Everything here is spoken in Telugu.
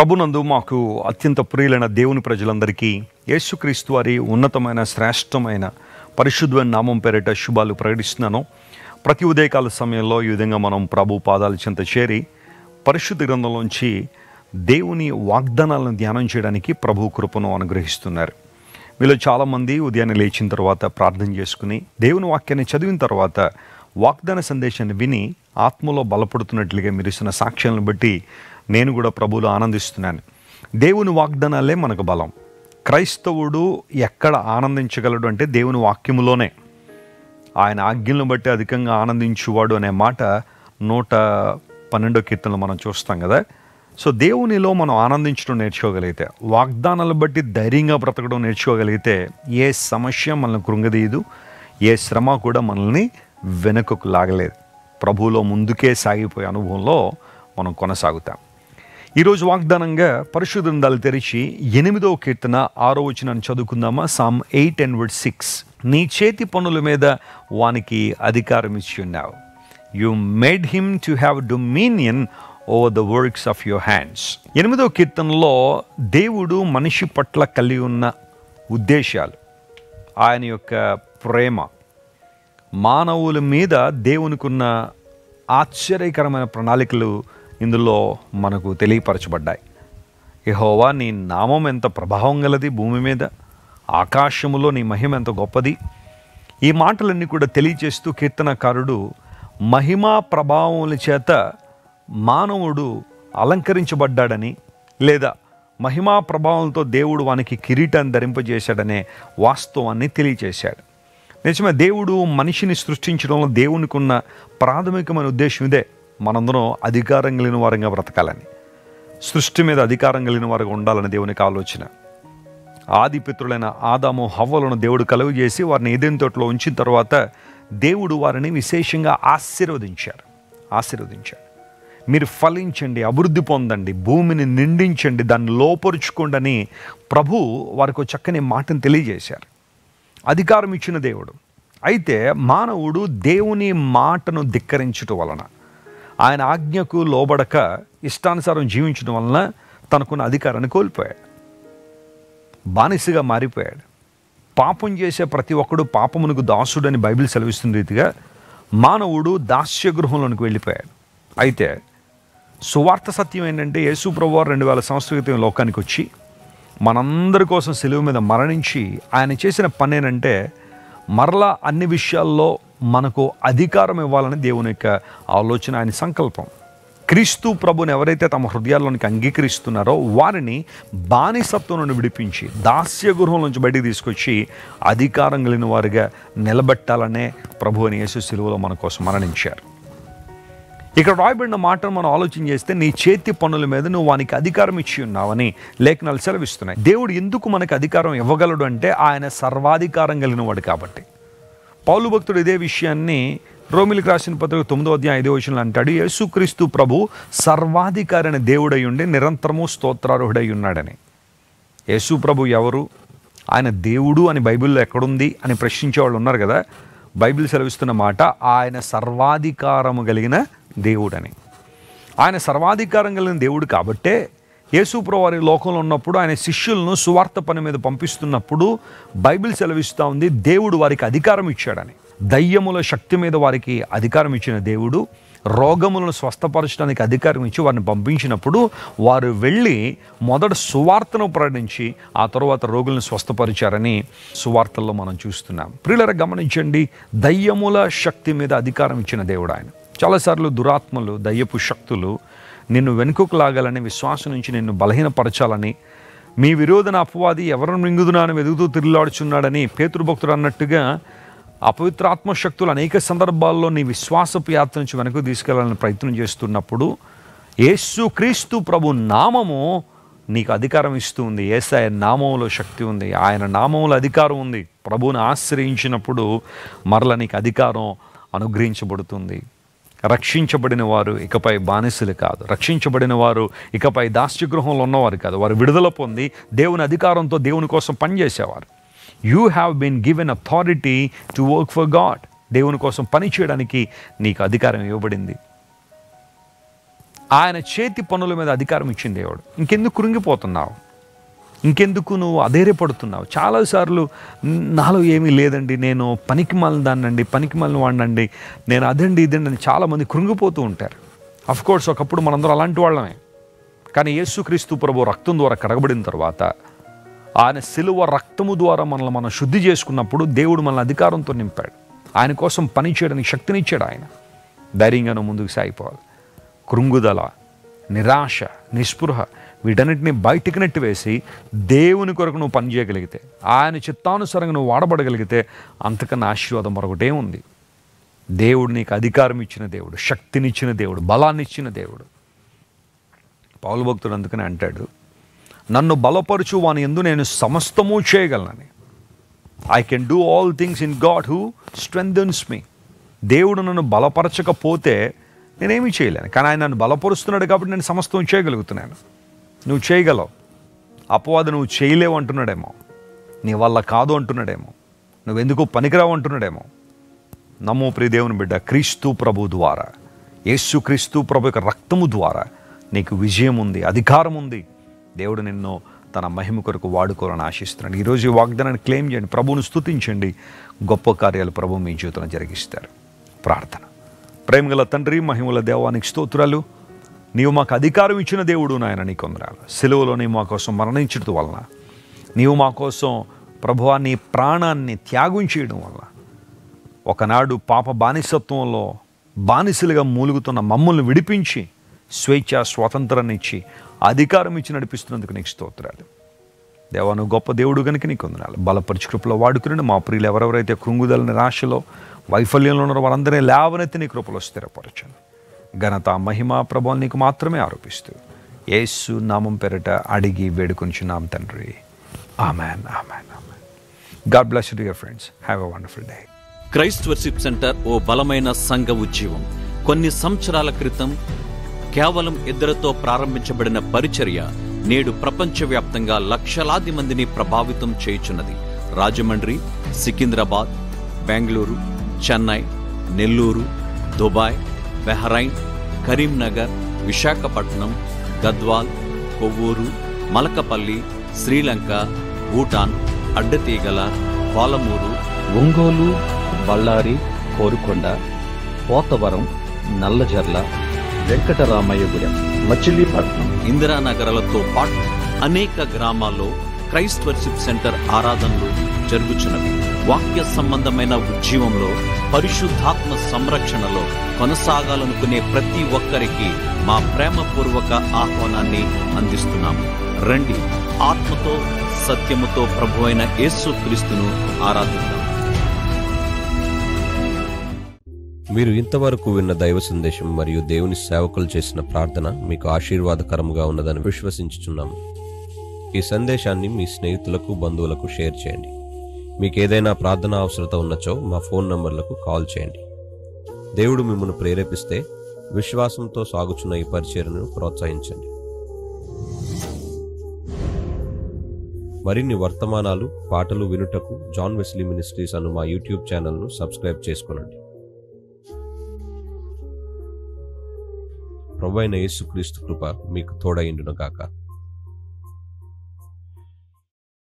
ప్రభునందు మాకు అత్యంత ప్రియులైన దేవుని ప్రజలందరికీ యేసుక్రీస్తు వారి ఉన్నతమైన శ్రేష్టమైన పరిశుద్ధమైన నామం పేరిట శుభాలు ప్రకటిస్తున్నాను. ప్రతి ఉదయకాల సమయంలో ఈ విధంగా మనం ప్రభు పాదాల చెంత చేరి పరిశుద్ధ గ్రంథంలోంచి దేవుని వాగ్దానాలను ధ్యానం చేయడానికి ప్రభు కృపను అనుగ్రహిస్తున్నారు. మీలో చాలామంది ఉదయాన్నే లేచిన తర్వాత ప్రార్థన చేసుకుని దేవుని వాక్యాన్ని చదివిన తర్వాత వాగ్దాన సందేశాన్ని విని ఆత్మలో బలపడుతున్నట్లుగా మీరు ఇస్తున్న సాక్ష్యాలను బట్టి నేను కూడా ప్రభువులో ఆనందిస్తున్నాను. దేవుని వాగ్దానాలే మనకు బలం. క్రైస్తవుడు ఎక్కడ ఆనందించగలడు అంటే దేవుని వాక్యములోనే. ఆయన ఆజ్ఞలను బట్టి అధికంగా ఆనందించువాడు అనే మాట 112 కీర్తనలో మనం చూస్తాం కదా. సో దేవునిలో మనం ఆనందించడం నేర్చుకోగలిగితే, వాగ్దానాలు బట్టి ధైర్యంగా బ్రతకడం నేర్చుకోగలిగితే ఏ సమస్య మనల్ని కృంగదీయదు, ఏ శ్రమ కూడా మనల్ని వెనుకకు లాగలేదు. ప్రభువులో ముందుకే సాగిపోయే అనుభవంలో మనం కొనసాగుతాం. ఈరోజు వాగ్దానంగా పరిశుద్ధ గ్రంథాలు తెరిచి 8వ కీర్తన 6వ వచనాన్ని చదువుకుందామా. Psalm 8:6. నీ చేతి పనుల మీద వానికి అధికారం ఇచ్చి ఉన్నావు. You made him to have dominion over the works of your hands. 8వ కీర్తనలో దేవుడు మనిషి పట్ల కలిగి ఉన్న ఉద్దేశాలు, ఆయన యొక్క ప్రేమ, మానవుల మీద దేవునికున్న ఆశ్చర్యకరమైన ప్రణాళికలు ఇందులో మనకు తెలియపరచబడ్డాయి. యెహోవా, నీ నామం ఎంత ప్రభావం గలది భూమి మీద, ఆకాశములో నీ మహిమ ఎంత గొప్పది. ఈ మాటలన్నీ కూడా తెలియచేస్తూ కీర్తనకారుడు మహిమా ప్రభావముల చేత మానవుడు అలంకరించబడ్డాడని, లేదా మహిమా ప్రభావంతో దేవుడు వానికి కిరీటాన్ని ధరింపజేశాడనే వాస్తవాన్ని తెలియచేశాడు. నిజమే, దేవుడు మనిషిని సృష్టించడంలో దేవునికి ఉన్న ప్రాథమికమైన ఉద్దేశం ఇదే. మనందరం అధికారం కలిగిన వారంగా బ్రతకాలని, సృష్టి మీద అధికారం కలిగిన వారుగా ఉండాలని దేవునికి ఆలోచన. ఆది పితరులైన ఆదాము హవ్వలను దేవుడు కలుగు చేసి వారిని ఏదెన్ తోటలో ఉంచిన తర్వాత దేవుడు వారిని విశేషంగా ఆశీర్వదించాడు. మీరు ఫలించండి, అభివృద్ధి పొందండి, భూమిని నిండించండి, దాన్ని లోపరుచుకోండి అని ప్రభు వారికి చక్కని మాటను తెలియజేశారు. అధికారం ఇచ్చిన దేవుడు. అయితే మానవుడు దేవుని మాటను ధిక్కరించడం వలన, ఆయన ఆజ్ఞకు లోబడక ఇష్టానుసారం జీవించడం వలన తనకున్న అధికారాన్ని కోల్పోయాడు, బానిసగా మారిపోయాడు. పాపం చేసే ప్రతి ఒక్కడు పాపమునకు దాసుడని బైబిల్ సెలవిస్తున్న రీతిగా మానవుడు దాస్య గృహంలోనికి వెళ్ళిపోయాడు. అయితే సువార్త సత్యం ఏంటంటే యేసు ప్రభువారు 2000 సంవత్సరాల క్రితం లోకానికి వచ్చి మనందరి కోసం సిలువ మీద మరణించి ఆయన చేసిన పని ఏంటంటే మరలా అన్ని విషయాల్లో మనకు అధికారం ఇవ్వాలని దేవుని యొక్క ఆలోచన, ఆయన సంకల్పం. క్రీస్తు ప్రభుని ఎవరైతే తమ హృదయాల్లోనికి అంగీకరిస్తున్నారో వారిని బానిసత్వం నుండి విడిపించి దాస్య గృహం నుంచి బయటికి తీసుకొచ్చి అధికారం కలిగిన వారిగా నిలబెట్టాలనే ప్రభు అని యేసు సిలువలో మన కోసం మరణించారు. ఇక్కడ రాయబడిన మాటను మనం ఆలోచన చేస్తే నీ చేతి పనుల మీద నువ్వు వానికి అధికారం ఇచ్చి ఉన్నావని లేఖనాలు సెలవిస్తున్నాయి. దేవుడు ఎందుకు మనకు అధికారం ఇవ్వగలడు అంటే ఆయన సర్వాధికారం కలిగిన వాడు కాబట్టి. పౌలు భక్తుడు ఇదే విషయాన్ని రోమిలికి రాసిన పత్రిక 9వ అధ్యాయం 5వ వచనంలో అంటాడు, యేసుక్రీస్తు ప్రభు సర్వాధికారి అయిన దేవుడై ఉండి నిరంతరము స్తోత్రార్హుడై ఉన్నాడని. యేసు ప్రభు ఎవరు? ఆయన దేవుడు అని బైబిల్లో ఎక్కడుంది అని ప్రశ్నించే వాళ్ళు ఉన్నారు కదా. బైబిల్ సెలవిస్తున్న మాట ఆయన సర్వాధికారము కలిగిన దేవుడని. ఆయన సర్వాధికారం కలిగిన దేవుడు కాబట్టే యేసు ప్రభువు వారి లోకంలో ఉన్నప్పుడు ఆయన శిష్యులను సువార్త పని మీద పంపిస్తున్నప్పుడు బైబిల్ సెలవిస్తూ ఉంది దేవుడు వారికి అధికారం ఇచ్చాడని. దయ్యముల శక్తి మీద వారికి అధికారం ఇచ్చిన దేవుడు రోగములను స్వస్థపరచడానికి అధికారం ఇచ్చి వారిని పంపించినప్పుడు వారు వెళ్ళి మొదట సువార్తను ప్రకటించి ఆ తర్వాత రోగులను స్వస్థపరిచారని సువార్తల్లో మనం చూస్తున్నాం. ప్రియులారా గమనించండి, దయ్యముల శక్తి మీద అధికారం ఇచ్చిన దేవుడు ఆయన. చాలాసార్లు దురాత్మలు, దయ్యపు శక్తులు నిన్ను వెనుకకు లాగాలని, విశ్వాసం నుంచి నిన్ను బలహీనపరచాలని, మీ విరోధన అపవాది ఎవరిని మింగుదునా అని వెతుకుతూ తిరిగిలాడుచున్నాడని పేతురు భక్తుడు అన్నట్టుగా అపవిత్రాత్మ శక్తులు అనేక సందర్భాల్లో నీ విశ్వాసపు యాత్ర నుంచి వెనక్కు తీసుకెళ్లాలని ప్రయత్నం చేస్తున్నప్పుడు యేసుక్రీస్తు ప్రభు నామము నీకు అధికారం ఇస్తూ ఉంది. యేసయ్య నామములో శక్తి ఉంది, ఆయన నామములో అధికారం ఉంది. ప్రభువుని ఆశ్రయించినప్పుడు మరల నీకు అధికారం అనుగ్రహించబడుతుంది. రక్షించబడిన వారు ఇకపై బానిసలు కాదు, రక్షించబడిన వారు ఇకపై దాస్యగృహంలో ఉన్నవారు కాదు, వారు విడుదల పొంది దేవుని అధికారంతో దేవుని కోసం పనిచేసేవారు. You have been given authority to work for God. దేవుని కోసం పని చేయడానికి నీకు అధికారం ఇవ్వబడింది. ఆయన చేతి పనుల మీద అధికారం ఇచ్చిన దేవుడు. ఇంకెందుకు కృంగిపోతున్నావు? ఇంకెందుకు నువ్వు అధైర్యపడుతున్నావు? చాలాసార్లు నాలో ఏమీ లేదండి, నేను పనికి మాలిన దాన్నండి, పనికి మాలిన వాడినండి, నేను అదండి ఇదండి అని చాలామంది కృంగిపోతూ ఉంటారు. అఫ్కోర్స్ ఒకప్పుడు మనందరం అలాంటి వాళ్ళమే. కానీ యేసుక్రీస్తు ప్రభు రక్తం ద్వారా కడగబడిన తర్వాత, ఆయన శిలువ రక్తము ద్వారా మనల్ని మనం శుద్ధి చేసుకున్నప్పుడు దేవుడు మనల్ని అధికారంతో నింపాడు. ఆయన కోసం పని చేయడానికి శక్తినిచ్చాడు. ఆయన ధైర్యంగా నువ్వు ముందుకు సాగిపోవాలి. కృంగుదల, నిరాశ, నిస్పృహ వీటన్నిటిని బయటికి నెట్టివేసి దేవుని కొరకు నువ్వు పని చేయగలిగితే, ఆయన చిత్తానుసారంగా నువ్వు వాడబడగలిగితే అంతకన్నా ఆశీర్వాదం మరొకటే ఉంది. దేవుడు నీకు అధికారం ఇచ్చిన దేవుడు, శక్తినిచ్చిన దేవుడు, బలాన్ని ఇచ్చిన దేవుడు. పౌలు భక్తుడు అందుకని అంటాడు, నన్ను బలపరచు వాని యందు నేను సమస్తము చేయగలనని. I can do all things in God who strengthens me. దేవుడు నన్ను బలపరచకపోతే నేనేమీ చేయలేను, కానీ ఆయన నన్ను బలపరుస్తున్నాడు కాబట్టి నేను సమస్తం చేయగలుగుతున్నాను. నువ్వు చేయగలవు. అపవాదు నువ్వు చేయలేవు అంటున్నాడేమో, నీ వల్ల కాదు అంటున్నాడేమో, నువ్వెందుకు పనికిరావు అంటున్నాడేమో. నమో ప్రియ దేవుని బిడ్డ, క్రీస్తు ప్రభు ద్వారా, యేసు క్రీస్తు ప్రభు యొక్క రక్తము ద్వారా నీకు విజయం ఉంది, అధికారం ఉంది. దేవుడు నిన్ను తన మహిమ కొరకు వాడుకోవాలని ఆశిస్తున్నాడు. ఈరోజు ఈ వాగ్దానాన్ని క్లెయిమ్ చేయండి, ప్రభువును స్తుతించండి. గొప్ప కార్యాలు ప్రభు మీ జీవితంలో జరిగిస్తారు. ప్రార్థన. ప్రేమగల తండ్రి, మహిమల దేవానికి స్తోత్రాలు. నీవు మాకు అధికారం ఇచ్చిన దేవుడు నాయన, నీకు వందనాలు. సిలువలో నీవు మా కోసం మరణించడం వలన, నీవు మా కోసం ప్రభువా నీ ప్రాణాన్ని త్యాగం చేయడం వల్ల, ఒకనాడు పాప బానిసత్వంలో బానిసలుగా మూలుగుతున్న మమ్మల్ని విడిపించి స్వేచ్ఛ స్వాతంత్రాన్ని ఇచ్చి అధికారం ఇచ్చి నడిపిస్తున్నందుకు నీకు స్తోత్రాలు. దేవా, నువ్వు గొప్ప దేవుడు కనుక నీకు వందనాలు. బలపరిచి కృపలో వాడుకుని మా ప్రియులు ఎవరెవరైతే కృంగుదల, నిరాశలో, వైఫల్యంలో ఉన్నారో వారందరినీ లేవనెత్తి నీ కృపలో స్థిరపరచండి. ఘనత, మహిమ, ప్రభావం నీకు మాత్రమే ఆరోపిస్తూ యేసు నామం పేరిట అడిగి వేడుకొంచున్నాం తండ్రి. Amen, amen, amen. God bless you dear friends. Have a wonderful day. Christ worship centre ఓ బలమైన సంఘ ఉద్యమం. కొన్ని సంవత్సరాల క్రితం కేవలం ఇద్దరితో ప్రారంభించబడిన పరిచర్య నేడు ప్రపంచవ్యాప్తంగా లక్షలాది మందిని ప్రభావితం చేయుచున్నది. రాజమండ్రి, సికింద్రాబాద్, బెంగళూరు, చెన్నై, నెల్లూరు, దుబాయ్, బెహ్రైన్, కరీంనగర్, విశాఖపట్నం, గద్వాల్, కొవ్వూరు, మలకపల్లి, శ్రీలంక, భూటాన్, అడ్డతీగల, పాలమూరు, ఒంగోలు, బళ్ళారి, కోరుకొండ, పోతవరం, నల్లజర్ల, వెంకటరామయ్యగూడెం, మచిలీపట్నం, ఇందిరానగర్లతో పాటు అనేక గ్రామాల్లో క్రైస్ట్ వర్షిప్ సెంటర్ ఆరాధనలు జరుగుచున్నవి. వాక్య సంబంధమైన ఉద్యమంలో, పరిశుద్ధాత్మ సంరక్షణలో కొనసాగాలనుకునే ప్రతి ఒక్కరికి మా ప్రేమపూర్వక ఆహ్వానాన్ని అందిస్తున్నాము. రండి, ఆత్మతో సత్యముతో ప్రభువైన యేసుక్రీస్తును ఆరాధిద్దాం. మీరు ఇంతవరకు విన్న దైవ సందేశం మరియు దేవుని సేవకులు చేసిన ప్రార్థన మీకు ఆశీర్వాదకరముగా ఉన్నదని విశ్వసించుచున్నాము. ఈ సందేశాన్ని మీ స్నేహితులకు, బంధువులకు షేర్ చేయండి. మీకు ఏదైనా ప్రార్థన అవసరత ఉన్నచో మా ఫోన్ నంబర్లకు కాల్ చేయండి. దేవుడు మిమ్మల్ని ప్రేరేపిస్తే విశ్వాసంతో సాగుచున్న ఈ పరిచర్యను ప్రోత్సహించండి. మరిన్ని వర్తమానాలు, పాటలు వినుటకు జాన్ వెస్లీ మినిస్ట్రీస్ అను మా యూట్యూబ్ ఛానల్ను సబ్స్క్రైబ్ చేసుకొనండి. ప్రభువైన యేసుక్రీస్తు కృప మీకు తోడైండును గాక.